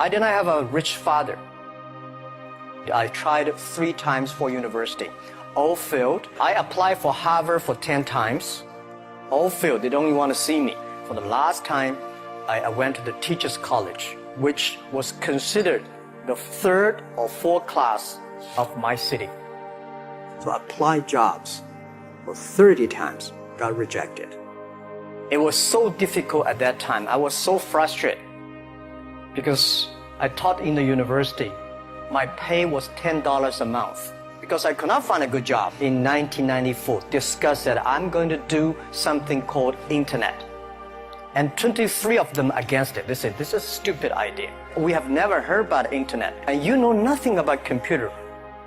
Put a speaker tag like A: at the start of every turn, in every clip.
A: I did not have a rich father. I tried 3 times for university. All failed. I applied for Harvard for 10 times. All failed. They don't even want to see me. For the last time, I went to the Teachers College, which was considered the 3rd or 4th class of my city. So I applied jobs for 30 times, got rejected. It was so difficult at that time. I was so frustrated because I taught in the university. My pay was $10 a month because I could not find a good job. In 1994, discussed that I'm going to do something called internet. And 23 of them against it. They said, this is a stupid idea. We have never heard about internet, and you know nothing about computer.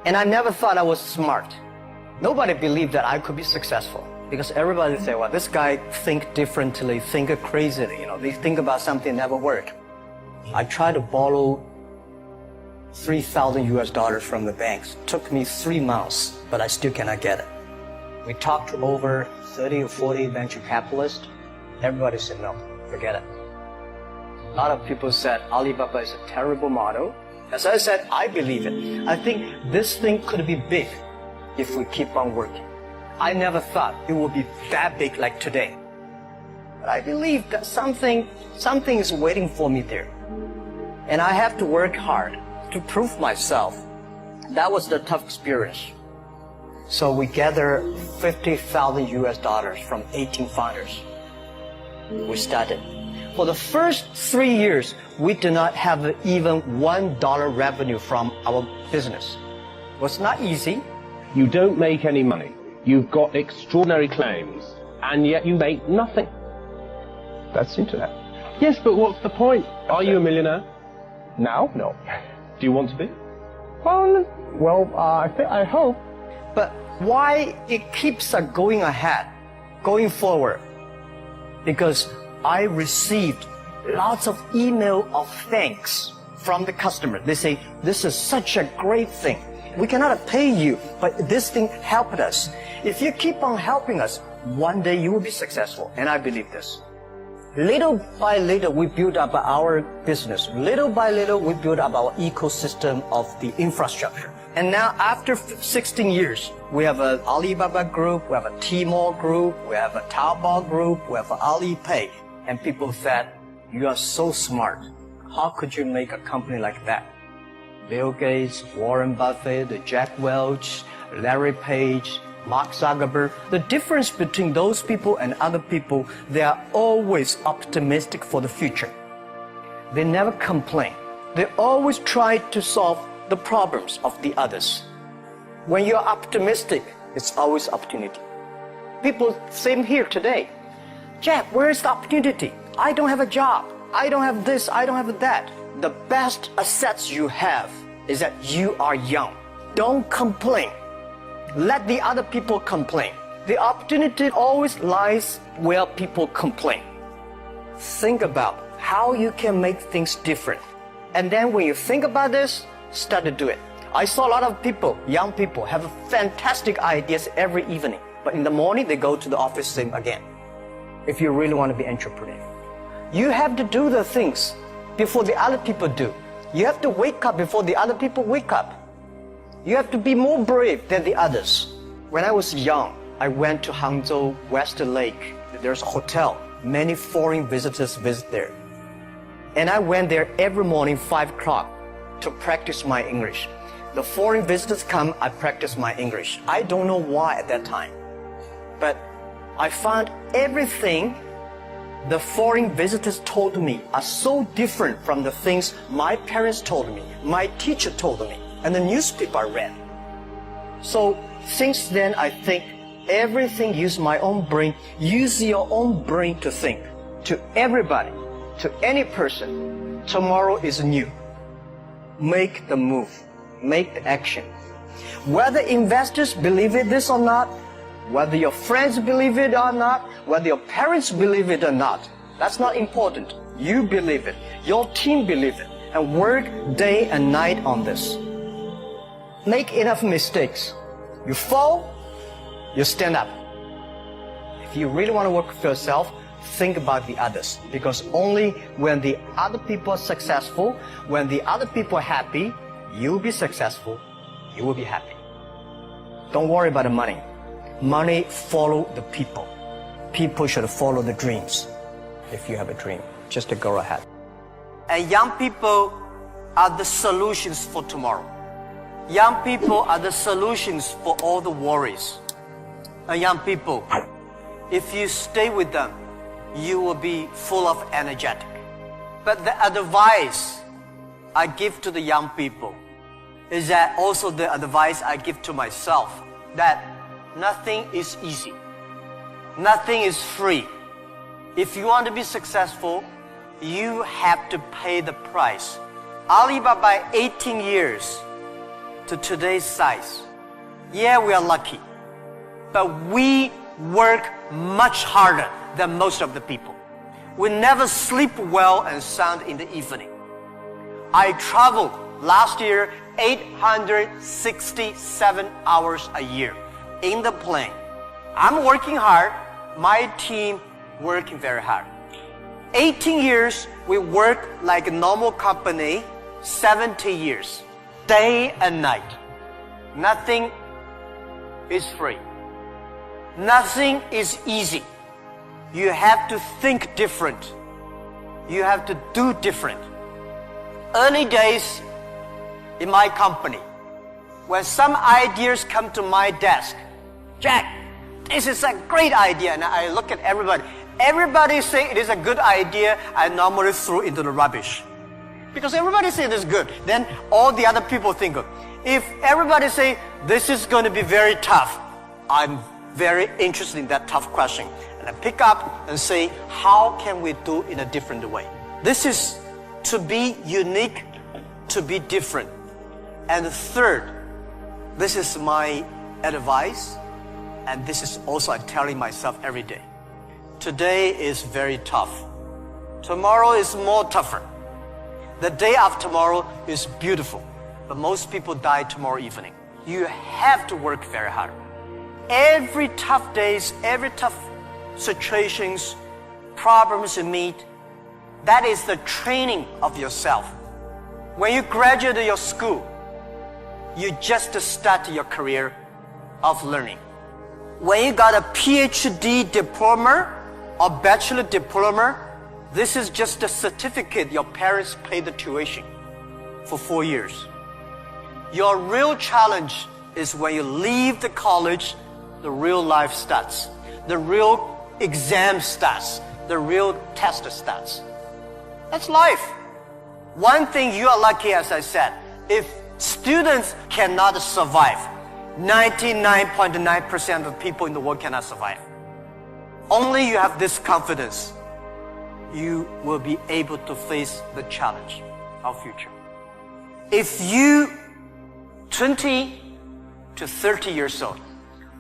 A: And I never thought I was smart. Nobody believed that I could be successful because everybody said, well, this guy think differently, think crazily, they think about something never work. I tried to borrow $3,000 from the banks. Took me 3 months, but I still cannot get it. We talked to over 30 or 40 venture capitalists. Everybody said, no, forget it. A lot of people said Alibaba is a terrible model. As I said, I believe it. I think this thing could be big if we keep on working. I never thought it would be that big like today. But I believe that something is waiting for me there. And I have to work hard to prove myself. That was the tough experience. So we gathered $50,000 from 18 founders. We started. For the first 3 years, we did not have even $1 revenue from our business. It was not easy.
B: You don't make any money. You've got extraordinary claims, and yet you make nothing. That's internet. Yes, but what's the point? Are you a millionaire? Now? No. Do you want to be?
A: I hope. But why it keeps going ahead, going forward? Because I received lots of email of thanks from the customer. They say, this is such a great thing. We cannot pay you, but this thing helped us. If you keep on helping us, one day you will be successful. And I believe this. Little by little, we build up our business. Little by little, we build up our ecosystem of the infrastructure. And now, after 16 years, we have an Alibaba group, we have a Tmall group, we have a Taobao group, we have an Alipay. And people said, you are so smart. How could you make a company like that? Bill Gates, Warren Buffett, Jack Welch, Larry Page, Mark Zuckerberg. The difference between those people and other people, they are always optimistic for the future. They never complain. They always try to solve the problems of the others. When you're optimistic, it's always opportunity. People, same here today. Jack, where is the opportunity? I don't have a job. I don't have this, I don't have that. The best assets you have is that you are young. Don't complain. Let the other people complain. The opportunity always lies where people complain. Think about how you can make things different. And then when you think about this, start to do it. I saw a lot of people, young people, have fantastic ideas every evening. But in the morning, they go to the office same again. If you really want to be an entrepreneur, you have to do the things before the other people do. You have to wake up before the other people wake up. You have to be more brave than the others. When I was young, I went to Hangzhou West Lake. There's a hotel. Many foreign visitors visit there. And I went there every morning, 5 o'clock, to practice my English. The foreign visitors come, I practice my English. I don't know why at that time. But I found everything the foreign visitors told me are so different from the things my parents told me, my teacher told me, and the newspaper I read. So since then, I think everything use my own brain. Use your own brain to think. To everybody, to any person, tomorrow is new. Make the move. Make the action. Whether investors believe it this or not, whether your friends believe it or not, whether your parents believe it or not, that's not important. You believe it. Your team believe it. And work day and night on this. Make enough mistakes. You fall, you stand up. If you really want to work for yourself, think about the others. Because only when the other people are successful, when the other people are happy, you'll be successful, you will be happy. Don't worry about the money. Money follow the people. People should follow the dreams. If you have a dream, just to go ahead. And young people are the solutions for tomorrow. Young people are the solutions for all the worries. And young people, if you stay with them, you will be full of energetic. But the advice I give to the young people is that also the advice I give to myself, that nothing is easy. Nothing is free. If you want to be successful, you have to pay the price. Alibaba, 18 years to today's size. Yeah, we are lucky, but we work much harder than most of the people. We never sleep well and sound in the evening. I traveled last year 867 hours a year in the plane. I'm working hard, my team working very hard. 18 years, we work like a normal company, 70 years, day and night. Nothing is free. Nothing is easy. You have to think different. You have to do different. Early days in my company, when some ideas come to my desk, Jack, this is a great idea, and I look at everybody. Everybody say it is a good idea, I normally throw into the rubbish. Because everybody say it is good, then all the other people think of. If everybody say this is going to be very tough, I'm very interested in that tough question. And I pick up and say, how can we do in a different way? This is to be unique, to be different. And third, this is my advice, and this is also I'm telling myself every day. Today is very tough. Tomorrow is more tougher. The day after tomorrow is beautiful, but most people die tomorrow evening. You have to work very hard. Every tough days, every tough situations, problems you meet, that is the training of yourself. When you graduate your school, you just start your career of learning. When you got a PhD diploma or bachelor diploma, this is just a certificate your parents paid the tuition for 4 years. Your real challenge is when you leave the college, the real life starts. The real exam starts. The real test starts. That's life. One thing you are lucky, as I said, if students cannot survive, 99.9% of people in the world cannot survive. Only you have this confidence, you will be able to face the challenge of future. If you 20 to 30 years old,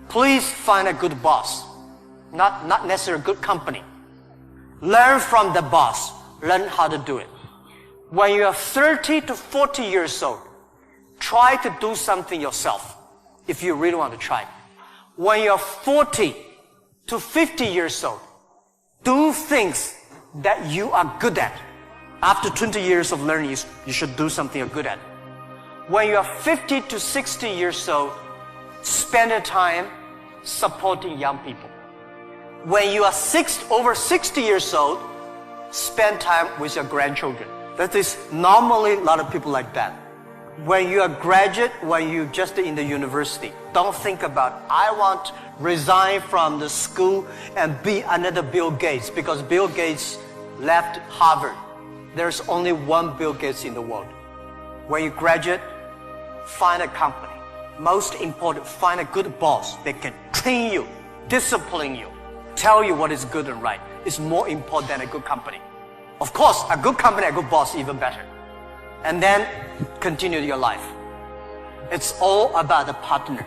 A: please find a good boss, not necessarily a good company. Learn from the boss, learn how to do it. When you are 30 to 40 years old, try to do something yourself if you really want to try. When you're 40 to 50 years old, do things that you are good at. After 20 years of learning, you should do something you're good at. When you are 50 to 60 years old, spend your time supporting young people. When you are over 60 years old, spend time with your grandchildren. That is normally a lot of people like that. When you are graduate, when you just in the university, don't think about, I want to resign from the school and be another Bill Gates, because Bill Gates left Harvard. There's only one Bill Gates in the world. When you graduate, find a company. Most important, find a good boss that can train you, discipline you, tell you what is good and right. It's more important than a good company. Of course, a good company, a good boss, even better. And then continue your life. It's all about the partner.